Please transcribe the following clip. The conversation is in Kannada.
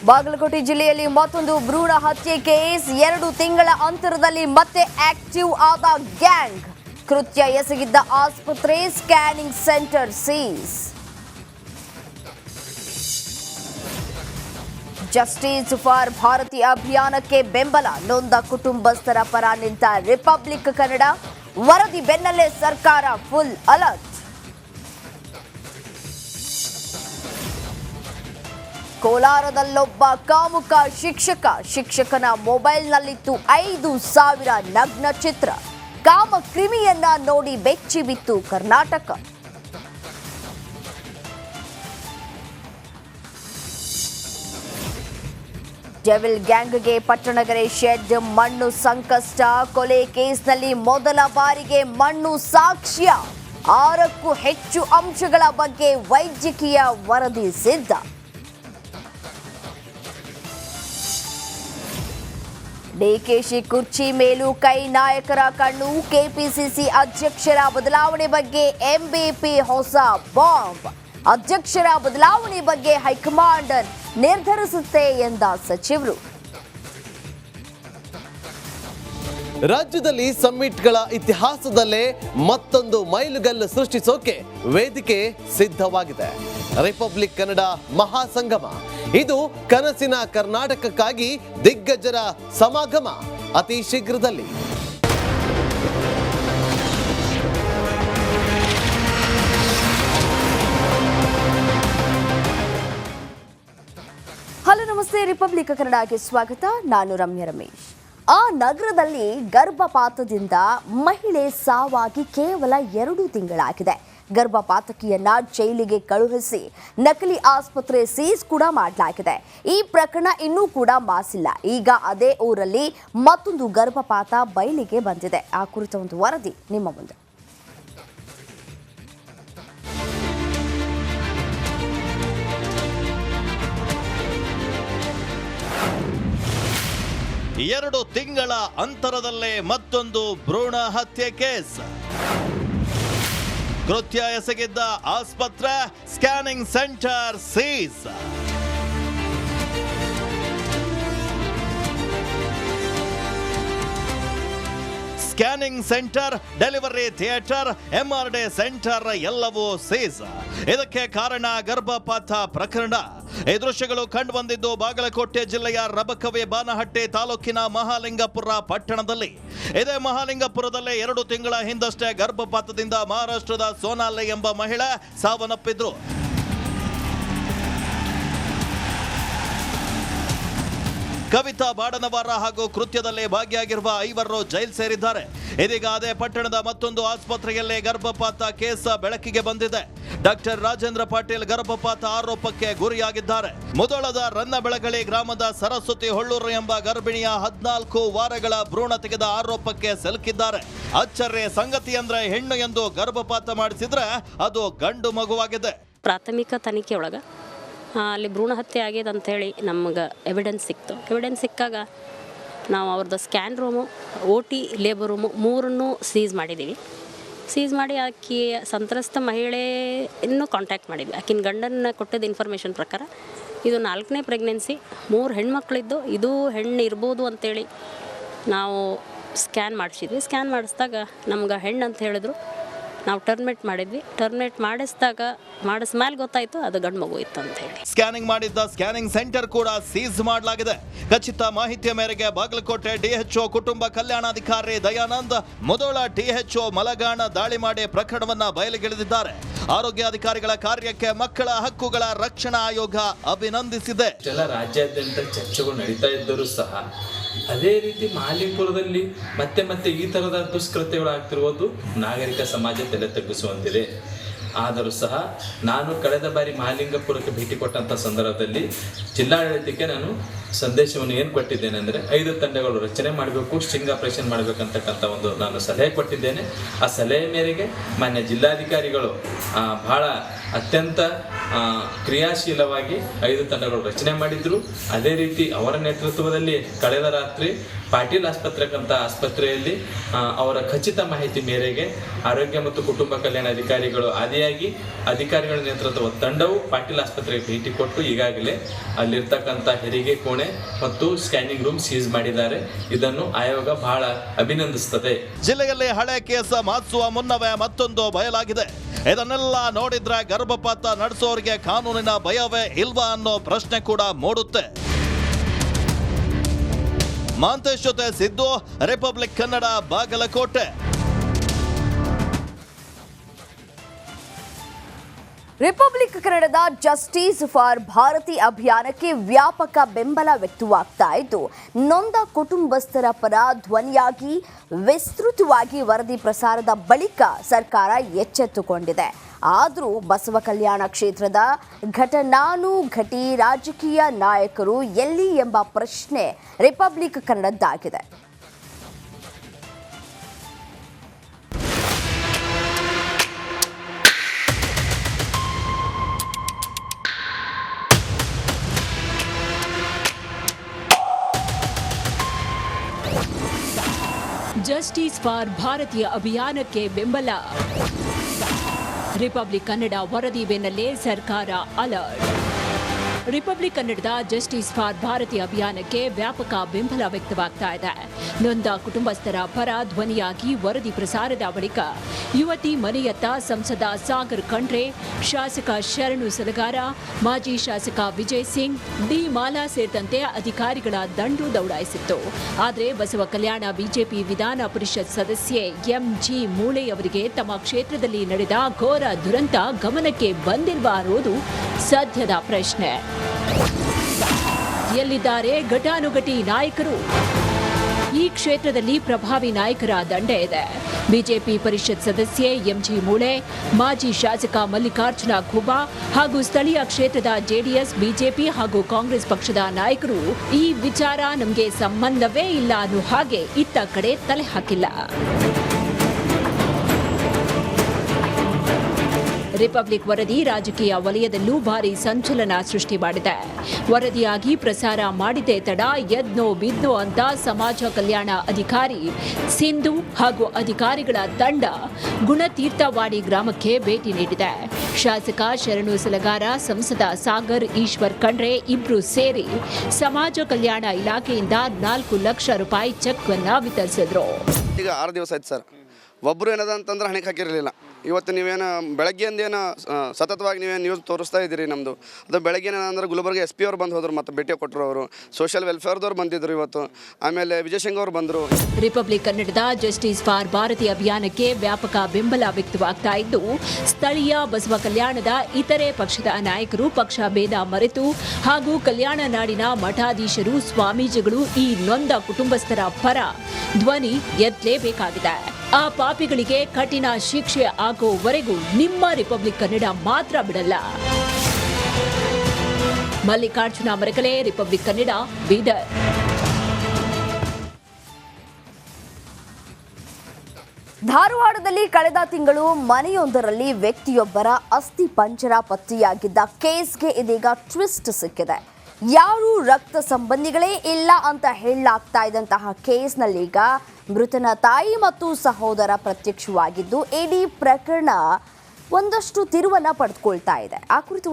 ಬಾಗಲಕೋಟೆ ಜಿಲ್ಲೆಯಲ್ಲಿ ಮತ್ತೊಂದು ಭ್ರೂಣ ಹತ್ಯೆ ಕೇಸ್ 2 ತಿಂಗಳ ಅಂತರದಲ್ಲಿ ಮತ್ತೆ ಆಕ್ಟಿವ್ ಆದ ಗ್ಯಾಂಗ್. ಕೃತ್ಯ ಎಸಗಿದ್ದ ಆಸ್ಪತ್ರೆ scanning centre seize. Justice for Bharati ಅಭಿಯಾನಕ್ಕೆ ಬೆಂಬಲ. ನೊಂದ ಕುಟುಂಬಸ್ಥರ ಪರ ನಿಂತ ರಿಪಬ್ಲಿಕ್ ಕನ್ನಡ. ವರದಿ ಬೆನ್ನಲ್ಲೇ ಸರ್ಕಾರ ಫುಲ್ ಅಲರ್ಟ್. ಕೋಲಾರದಲ್ಲೊಬ್ಬ ಕಾಮುಕ ಶಿಕ್ಷಕನ ಮೊಬೈಲ್ನಲ್ಲಿತ್ತು 5,000 ನಗ್ನ ಚಿತ್ರ. ಕಾಮ ಕ್ರಿಮಿಯನ್ನ ನೋಡಿ ಬೆಚ್ಚಿ ಬಿತ್ತು ಕರ್ನಾಟಕ. ಡೆವಿಲ್ ಗ್ಯಾಂಗ್ಗೆ ಪಟ್ಟಣಗೆರೆ ಶೆಡ್ ಮಣ್ಣು ಸಂಕಷ್ಟ. ಕೊಲೆ ಕೇಸ್ನಲ್ಲಿ ಮೊದಲ ಬಾರಿಗೆ ಮಣ್ಣು ಸಾಕ್ಷ್ಯ. 6ಕ್ಕೂ ಹೆಚ್ಚು ಅಂಶಗಳ ಬಗ್ಗೆ ವೈದ್ಯಕೀಯ ವರದಿ ಸಿದ್ಧ. ಡಿಕೆಶಿ ಕುರ್ಚಿ ಮೇಲೂ ಕೈ, ನಾಯಕರ ಕಣ್ಣು. ಕೆಪಿಸಿಸಿ ಅಧ್ಯಕ್ಷರ ಬದಲಾವಣೆ ಬಗ್ಗೆ ಎಂಬಿಪಿ ಹೊಸ ಬಾಂಬ್. ಅಧ್ಯಕ್ಷರ ಬದಲಾವಣೆ ಬಗ್ಗೆ ಹೈಕಮಾಂಡ್ ನಿರ್ಧರಿಸುತ್ತೆ ಎಂದ ಸಚಿವರು. ರಾಜ್ಯದಲ್ಲಿ ಸಮ್ಮಿಟ್ಗಳ ಇತಿಹಾಸದಲ್ಲೇ ಮತ್ತೊಂದು ಮೈಲುಗಲ್ಲು ಸೃಷ್ಟಿಸೋಕೆ ವೇದಿಕೆ ಸಿದ್ಧವಾಗಿದೆ. ರಿಪಬ್ಲಿಕ್ ಕನ್ನಡ ಮಹಾಸಂಗಮ. ಇದು ಕನಸಿನ ಕರ್ನಾಟಕಕ್ಕಾಗಿ ದಿಗ್ಗಜರ ಸಮಾಗಮ ಅತಿ ಶೀಘ್ರದಲ್ಲಿ. ಹಲೋ ನಮಸ್ತೆ, ರಿಪಬ್ಲಿಕ್ ಕನ್ನಡಕ್ಕೆ ಸ್ವಾಗತ. ನಾನು ರಮ್ಯ ರಮೇಶ್. ಆ ನಗರದಲ್ಲಿ ಗರ್ಭಪಾತದಿಂದ ಮಹಿಳೆ ಸಾವಾಗಿ ಕೇವಲ 2 ತಿಂಗಳಾಗಿದೆ. ಗರ್ಭಪಾತಕಿಯನ್ನ ಜೈಲಿಗೆ ಕಳುಹಿಸಿ ನಕಲಿ ಆಸ್ಪತ್ರೆ ಸೀಸ್ ಕೂಡ ಮಾಡಲಾಗಿದೆ. ಈ ಪ್ರಕರಣ ಇನ್ನೂ ಕೂಡ ಮಾಸಿಲ್ಲ. ಈಗ ಅದೇ ಊರಲ್ಲಿ ಮತ್ತೊಂದು ಗರ್ಭಪಾತ ಬಯಲಿಗೆ ಬಂದಿದೆ. ಆ ಕುರಿತ ಒಂದು ವರದಿ ನಿಮ್ಮ ಮುಂದೆ. ಎರಡು ತಿಂಗಳ ಅಂತರದಲ್ಲೇ ಮತ್ತೊಂದು ಭ್ರೂಣ ಹತ್ಯೆ ಕೇಸ್. ಕೃತ್ಯ ಎಸಗಿದ್ದ ಆಸ್ಪತ್ರೆ scanning centre seize. Scanning centre, delivery theatre, MRD centre ಎಲ್ಲವೂ ಸೀಸ್. ಇದಕ್ಕೆ ಕಾರಣ ಗರ್ಭಪಾತ ಪ್ರಕರಣ. ಈ ದೃಶ್ಯಗಳು ಕಂಡು ಬಂದಿದ್ದು ಬಾಗಲಕೋಟೆ ಜಿಲ್ಲೆಯ ರಬಕವಿ ಬಾನಹಟ್ಟಿ ತಾಲೂಕಿನ ಮಹಾಲಿಂಗಪುರ ಪಟ್ಟಣದಲ್ಲಿ. ಇದೇ ಮಹಾಲಿಂಗಪುರದಲ್ಲೇ 2 ತಿಂಗಳ ಹಿಂದಷ್ಟೇ ಗರ್ಭಪಾತದಿಂದ ಮಹಾರಾಷ್ಟ್ರದ ಸೋನಾಲಿ ಎಂಬ ಮಹಿಳೆ ಸಾವನ್ನಪ್ಪಿದ್ರು. ಕವಿತಾ ಬಾಡನವಾರ ಹಾಗೂ ಕೃತ್ಯದಲ್ಲಿ ಭಾಗಿಯಾಗಿರುವ 5 ಜೈಲು ಸೇರಿದ್ದಾರೆ. ಇದೀಗ ಅದೇ ಪಟ್ಟಣದ ಮತ್ತೊಂದು ಆಸ್ಪತ್ರೆಯಲ್ಲೇ ಗರ್ಭಪಾತ ಕೇಸ್ ಬೆಳಕಿಗೆ ಬಂದಿದೆ. ಡಾಕ್ಟರ್ ರಾಜೇಂದ್ರ ಪಾಟೀಲ್ ಗರ್ಭಪಾತ ಆರೋಪಕ್ಕೆ ಗುರಿಯಾಗಿದ್ದಾರೆ. ಮುಧೋಳದ ರನ್ನಬೆಳಗಳಿ ಗ್ರಾಮದ ಸರಸ್ವತಿ ಹೊಳ್ಳೂರು ಎಂಬ ಗರ್ಭಿಣಿಯ 14 ವಾರಗಳ ಭ್ರೂಣ ತೆಗೆದ ಆರೋಪಕ್ಕೆ ಸಿಲುಕಿದ್ದಾರೆ. ಅಚ್ಚರಿಯ ಸಂಗತಿ ಅಂದ್ರೆ ಹೆಣ್ಣು ಎಂದು ಗರ್ಭಪಾತ ಮಾಡಿಸಿದ್ರೆ ಅದು ಗಂಡು ಮಗುವಾಗಿದೆ. ಪ್ರಾಥಮಿಕ ತನಿಖೆ ಒಳಗೆ ಅಲ್ಲಿ ಭ್ರೂಣ ಹತ್ಯೆ ಆಗ್ಯದ ಅಂಥೇಳಿ ನಮ್ಗೆ ಎವಿಡೆನ್ಸ್ ಸಿಕ್ತು. ಎವಿಡೆನ್ಸ್ ಸಿಕ್ಕಾಗ ನಾವು ಅವ್ರದ್ದು scan room, OT labour room 3 seize ಮಾಡಿದ್ದೀವಿ. ಸೀಸ್ ಮಾಡಿ ಆಕಿ ಸಂತ್ರಸ್ತ ಮಹಿಳೆ ಇನ್ನೂ ಕಾಂಟ್ಯಾಕ್ಟ್ ಮಾಡಿದ್ವಿ. ಆಕಿನ ಗಂಡನ ಕೊಟ್ಟಿದ್ದ ಇನ್ಫಾರ್ಮೇಷನ್ ಪ್ರಕಾರ ಇದು 4ನೇ ಪ್ರೆಗ್ನೆನ್ಸಿ, 3 ಹೆಣ್ಮಕ್ಳಿದ್ದು, ಇದು ಹೆಣ್ಣು ಇರ್ಬೋದು ಅಂಥೇಳಿ ನಾವು ಸ್ಕ್ಯಾನ್ ಮಾಡಿಸಿದ್ವಿ. ಸ್ಕ್ಯಾನ್ ಮಾಡಿಸಿದಾಗ ನಮ್ಗೆ ಹೆಣ್ಣು ಅಂತ ಹೇಳಿದ್ರು. ನಾವು ಟರ್ಮಿನೇಟ್ ಮಾಡಿದ್ವಿ. ಟರ್ಮಿನೇಟ್ ಮಾಡಿಸ್ಮೇಲೆ ಗೊತ್ತಾಯ್ತು ಅದು ಗಂಡು ಮಗು ಇತ್ತು ಅಂತ ಹೇಳಿ. ಸ್ಕ್ಯಾನಿಂಗ್ ಮಾಡಿದ್ದ ಸ್ಕ್ಯಾನಿಂಗ್ ಸೆಂಟರ್ ಕೂಡ ಸೀಸ್ ಮಾಡಲಾಗಿದೆ. ಖಚಿತ ಮಾಹಿತಿಯ ಮೇರೆಗೆ ಬಾಗಲಕೋಟೆ DHO ಕುಟುಂಬ ಕಲ್ಯಾಣಾಧಿಕಾರಿ ದಯಾನಂದ್ ಮುಧೋಳ DHO ಮಲಗಾಣ ದಾಳಿ ಮಾಡಿ ಪ್ರಕರಣವನ್ನ ಬಯಲಿಗೆಳೆದಿದ್ದಾರೆ. ಆರೋಗ್ಯಾಧಿಕಾರಿಗಳ ಕಾರ್ಯಕ್ಕೆ ಮಕ್ಕಳ ಹಕ್ಕುಗಳ ರಕ್ಷಣಾ ಆಯೋಗ ಅಭಿನಂದಿಸಿದೆ. ರಾಜ್ಯಾದ್ಯಂತ ಚರ್ಚೆಗಳು ನಡೀತಾ ಇದ್ದರೂ ಸಹ ಅದೇ ರೀತಿ ಮಹಾಲಿಂಗಪುರದಲ್ಲಿ ಮತ್ತೆ ಈ ಥರದ ದುಷ್ಕೃತ್ಯಗಳಾಗ್ತಿರುವುದು ನಾಗರಿಕ ಸಮಾಜ ತಲೆ ತಗ್ಗಿಸುವಂತಿದೆ. ಆದರೂ ಸಹ ನಾನು ಕಳೆದ ಬಾರಿ ಮಹಾಲಿಂಗಪುರಕ್ಕೆ ಭೇಟಿ ಕೊಟ್ಟಂಥ ಸಂದರ್ಭದಲ್ಲಿ ಜಿಲ್ಲಾಡಳಿತಕ್ಕೆ ನಾನು ಸಂದೇಶವನ್ನು ಏನು ಕೊಟ್ಟಿದ್ದೇನೆ ಅಂದರೆ 5 ತಂಡಗಳು ರಚನೆ ಮಾಡಬೇಕು, ಸ್ಟಿಂಗ್ ಆಪರೇಷನ್ ಮಾಡಬೇಕಂತಕ್ಕಂಥ ಒಂದು ನಾನು ಸಲಹೆ ಕೊಟ್ಟಿದ್ದೇನೆ. ಆ ಸಲಹೆ ಮೇರೆಗೆ ಮಾನ್ಯ ಜಿಲ್ಲಾಧಿಕಾರಿಗಳು ಬಹಳ ಅತ್ಯಂತ ಕ್ರಿಯಾಶೀಲವಾಗಿ 5 ತಂಡಗಳು ರಚನೆ ಮಾಡಿದ್ರು. ಅದೇ ರೀತಿ ಅವರ ನೇತೃತ್ವದಲ್ಲಿ ಕಳೆದ ರಾತ್ರಿ ಪಾಟೀಲ್ ಆಸ್ಪತ್ರೆಯಲ್ಲಿ ಅವರ ಖಚಿತ ಮಾಹಿತಿ ಮೇರೆಗೆ ಆರೋಗ್ಯ ಮತ್ತು ಕುಟುಂಬ ಕಲ್ಯಾಣ ಅಧಿಕಾರಿಗಳು ಆದಿಯಾಗಿ ಅಧಿಕಾರಿಗಳ ನೇತೃತ್ವದ ತಂಡವು ಪಾಟೀಲ್ ಆಸ್ಪತ್ರೆಗೆ ಭೇಟಿ ಕೊಟ್ಟು ಈಗಾಗಲೇ ಅಲ್ಲಿರ್ತಕ್ಕಂಥ ಹೆರಿಗೆ ಕೋಣೆ ಮತ್ತು ಸ್ಕ್ಯಾನಿಂಗ್ ರೂಮ್ ಸೀಸ್ ಮಾಡಿದ್ದಾರೆ. ಇದನ್ನು ಆಯೋಗ ಬಹಳ ಅಭಿನಂದಿಸುತ್ತದೆ. ಜಿಲ್ಲೆಯಲ್ಲಿ ಹಳೆ ಕೇಸ್ ಮಾಸುವ ಮುನ್ನವೇ ಮತ್ತೊಂದು ಬಯಲಾಗಿದೆ. ಇದನ್ನೆಲ್ಲ ನೋಡಿದ್ರೆ ಗರ್ಭಪಾತ ನಡೆಸೋರಿಗೆ ಕಾನೂನಿನ ಭಯವೇ ಇಲ್ವಾ ಅನ್ನೋ ಪ್ರಶ್ನೆ ಕೂಡ ಮೂಡುತ್ತೆ. ಮಾಂತೇಶ್ ಜೊತೆ ಸಿದ್ದು, ರಿಪಬ್ಲಿಕ್ ಕನ್ನಡ, ಬಾಗಲಕೋಟೆ. ರಿಪಬ್ಲಿಕ್ ಕನ್ನಡದ ಜಸ್ಟಿಸ್ ಫಾರ್ ಭಾರತಿ ಅಭಿಯಾನಕ್ಕೆ ವ್ಯಾಪಕ ಬೆಂಬಲ ವ್ಯಕ್ತವಾಗ್ತಾ ಇದ್ದು, ನೊಂದ ಕುಟುಂಬಸ್ಥರ ಪರ ಧ್ವನಿಯಾಗಿ ವಿಸ್ತೃತವಾಗಿ ವರದಿ ಪ್ರಸಾರದ ಬಳಿಕ ಸರ್ಕಾರ ಎಚ್ಚೆತ್ತುಕೊಂಡಿದೆ. ಆದರೂ ಬಸವ ಕಲ್ಯಾಣ ಕ್ಷೇತ್ರದ ಘಟನಾನುಘಟಿ ರಾಜಕೀಯ ನಾಯಕರು ಎಲ್ಲಿ ಎಂಬ ಪ್ರಶ್ನೆ ರಿಪಬ್ಲಿಕ್ ಕನ್ನಡದ್ದಾಗಿದೆ. ಜಸ್ಟಿಸ್ ಫಾರ್ ಭಾರತೀಯ ಅಭಿಯಾನಕ್ಕೆ ಬೆಂಬಲ. ರಿಪಬ್ಲಿಕ್ ಕನ್ನಡ ವರದಿ ಬೆನ್ನಲ್ಲೇ ಸರ್ಕಾರ ಅಲರ್ಟ್. ರಿಪಬ್ಲಿಕ್ ಕನ್ನಡದ ಜಸ್ಟಿಸ್ ಫಾರ್ ಭಾರತೀಯ ಅಭಿಯಾನಕ್ಕೆ ವ್ಯಾಪಕ ಬೆಂಬಲ ವ್ಯಕ್ತವಾಗ್ತಾ ಇದೆ. ನೊಂದ ಕುಟುಂಬಸ್ಥರ ಪರ ಧ್ವನಿಯಾಗಿ ವರದಿ ಪ್ರಸಾರದ ಬಳಿಕ ಯುವತಿ ಮನೆಯತ್ತ ಸಂಸದ ಸಾಗರ್ ಖಂಡ್ರೆ, ಶಾಸಕ ಶರಣು ಸಲಗಾರ, ಮಾಜಿ ಶಾಸಕ ವಿಜಯ್ ಸಿಂಗ್, ಡಿ ಮಾಲಾ ಸೇರಿದಂತೆ ಅಧಿಕಾರಿಗಳ ದಂಡು ದೌಡಾಯಿಸಿತ್ತು. ಆದರೆ ಬಸವ ಕಲ್ಯಾಣ ಬಿಜೆಪಿ ವಿಧಾನ ಪರಿಷತ್ ಸದಸ್ಯೆ ಎಂಜಿ ಮೂಳೆ ಅವರಿಗೆ ತಮ್ಮ ಕ್ಷೇತ್ರದಲ್ಲಿ ನಡೆದ ಘೋರ ದುರಂತ ಗಮನಕ್ಕೆ ಬಂದಿಲ್ವಾ ಅನ್ನೋದು ಸದ್ಯದ ಪ್ರಶ್ನೆ. ಎಲ್ಲಿದ್ದಾರೆ ಘಟಾನುಘಟಿ ನಾಯಕರು? ಈ ಕ್ಷೇತ್ರದಲ್ಲಿ ಪ್ರಭಾವಿ ನಾಯಕರ ದಂಡೆ ಇದೆ. ಬಿಜೆಪಿ ಪರಿಷತ್ ಸದಸ್ಯೆ ಎಂಜಿ ಮೂಳೆ, ಮಾಜಿ ಶಾಸಕ ಮಲ್ಲಿಕಾರ್ಜುನ ಖೂಬಾ ಹಾಗೂ ಸ್ಥಳೀಯ ಕ್ಷೇತ್ರದ ಜೆಡಿಎಸ್, ಬಿಜೆಪಿ ಹಾಗೂ ಕಾಂಗ್ರೆಸ್ ಪಕ್ಷದ ನಾಯಕರು ಈ ವಿಚಾರ ನಮಗೆ ಸಂಬಂಧವೇ ಇಲ್ಲ ಅನ್ನೋ ಹಾಗೆ ಇತ್ತ ಕಡೆ ತಲೆ ಹಾಕಿಲ್ಲ. ರಿಪಬ್ಲಿಕ್ ವರದಿ ರಾಜಕೀಯ ವಲಯದಲ್ಲೂ ಭಾರಿ ಸಂಚಲನ ಸೃಷ್ಟಿ ಮಾಡಿದೆ. ವರದಿಯಾಗಿ ಪ್ರಸಾರ ಮಾಡಿದ್ದೇ ತಡ ಎದ್ನೋ ಬಿದ್ನೋ ಅಂತ ಸಮಾಜ ಕಲ್ಯಾಣ ಅಧಿಕಾರಿ ಸಿಂಧು ಹಾಗೂ ಅಧಿಕಾರಿಗಳ ತಂಡ ಗುಣತೀರ್ಥವಾಡಿ ಗ್ರಾಮಕ್ಕೆ ಭೇಟಿ ನೀಡಿದೆ. ಶಾಸಕ ಶರಣು ಸಲಗಾರ, ಸಂಸದ ಸಾಗರ್ ಈಶ್ವರ್ ಖಂಡ್ರೆ ಇಬ್ರು ಸೇರಿ ಸಮಾಜ ಕಲ್ಯಾಣ ಇಲಾಖೆಯಿಂದ 4 ಲಕ್ಷ ರೂಪಾಯಿ ಚೆಕ್ ಅನ್ನು ವಿತರಿಸಿದ್ರು. ಈಗ 6 ದಿವಸ ಆಯ್ತು ಸರ್. ಒಬ್ಬರು ಏನದ ಅಂತಂದ್ರೆ ಹಣೆಗೆ ಹಾಕಿರಲಿಲ್ಲ. ಇವತ್ತು ನೀವೇನು ಬೆಳಗ್ಗೆಯಿಂದೇನು ಸತತವಾಗಿ ನೀವೇನು ನ್ಯೂಸ್ ತೋರಿಸ್ತಾ ಇದ್ದೀರಿ. ನಮ್ಮದು ಅದು ಬೆಳಗ್ಗೆ ಏನಂದ್ರೆ ಗುಲ್ಬರ್ಗ SP ಅವ್ರು ಬಂದು ಹೋದರು, ಮತ್ತು ಭೇಟಿ ಕೊಟ್ಟರು. ಅವರು ಸೋಷಿಯಲ್ ವೆಲ್ಫೇರ್ದವ್ರು ಬಂದಿದ್ದರು ಇವತ್ತು. ಆಮೇಲೆ ವಿಜಯ್ ಸಿಂಗ್ ಅವರು ಬಂದರು. ರಿಪಬ್ಲಿಕ್ ಕನ್ನಡದ ಜಸ್ಟಿಸ್ ಫಾರ್ ಭಾರತಿ ಅಭಿಯಾನಕ್ಕೆ ವ್ಯಾಪಕ ಬೆಂಬಲ ವ್ಯಕ್ತವಾಗ್ತಾ ಇದ್ದು, ಸ್ಥಳೀಯ ಬಸವ ಕಲ್ಯಾಣದ ಇತರೆ ಪಕ್ಷದ ನಾಯಕರು ಪಕ್ಷ ಭೇದ ಮರೆತು ಹಾಗೂ ಕಲ್ಯಾಣ ನಾಡಿನ ಮಠಾಧೀಶರು, ಸ್ವಾಮೀಜಿಗಳು ಈ ನೊಂದ ಕುಟುಂಬಸ್ಥರ ಪರ ಧ್ವನಿ ಎತ್ತಲೇಬೇಕಾಗಿದೆ. ಆ ಪಾಪಿಗಳಿಗೆ ಕಠಿಣ ಶಿಕ್ಷೆ ಆಗೋವರೆಗೂ ನಿಮ್ಮ ರಿಪಬ್ಲಿಕ್ ಕನ್ನಡ ಮಾತ್ರ ಬಿಡಲ್ಲ. ಮಲ್ಲಿಕಾರ್ಜುನ ಮರಕಲೆ, ರಿಪಬ್ಲಿಕ್ ಕನ್ನಡ, ಬೀದರ್. ಧಾರವಾಡದಲ್ಲಿ ಕಳೆದ ತಿಂಗಳು ಮನೆಯೊಂದರಲ್ಲಿ ವ್ಯಕ್ತಿಯೊಬ್ಬರ ಅಸ್ಥಿ ಪಂಜರ ಪತ್ತೆಯಾಗಿದ್ದ ಕೇಸ್ಗೆ ಇದೀಗ ಟ್ವಿಸ್ಟ್ ಸಿಕ್ಕಿದೆ. ಯಾರು ರಕ್ತ ಸಂಬಂಧಿಗಳೇ ಇಲ್ಲ ಅಂತ ಹೇಳಲಾಗ್ತಾ ಇದ್ದಂತಹ ಕೇಸ್ನಲ್ಲೀಗ ಮೃತನ ತಾಯಿ ಮತ್ತು ಸಹೋದರ ಪ್ರತ್ಯಕ್ಷವಾಗಿದ್ದು ಇಡೀ ಪ್ರಕರಣ ಒಂದಷ್ಟು ತಿರುವನ್ನ ಪಡೆದುಕೊಳ್ತಾ ಇದೆ. ಆ ಕುರಿತು